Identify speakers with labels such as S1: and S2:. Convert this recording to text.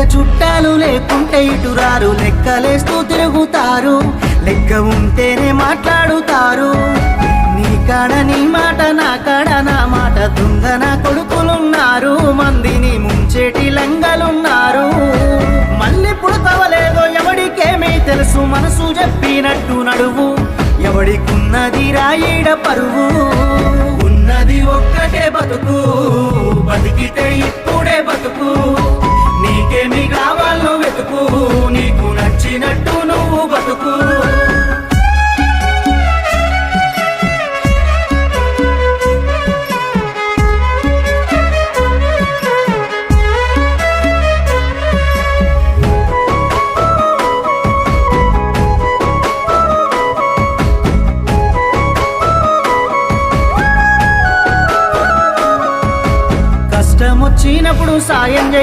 S1: ఉంటే చుట్టాలు లేకుంటే ఇటురారు లెక్కలేస్తూ తిరుగుతారు లెక్క ఉంటేనే మాట్లాడుతారు నీ కాడ నీ మాట నా కాడ నా మాట దొంగ నా కొడుకులున్నారు మందిని ముంచేటి లంగలున్నారు మళ్ళీ పుడతవలేదో ఎవడికేమీ తెలుసు మనసు చెప్పినట్టు నడువు ఎవడికున్నది రాయిడ పరువు ఉన్నది ఒక్కటే బతుకు బతికితే ఇప్పుడే బతుకు నీకేమి కావాలో వెతుకు నీకు నచ్చినట్టు నువ్వు బతుకు కష్టమొచ్చినప్పుడు సాయం చెయ్యి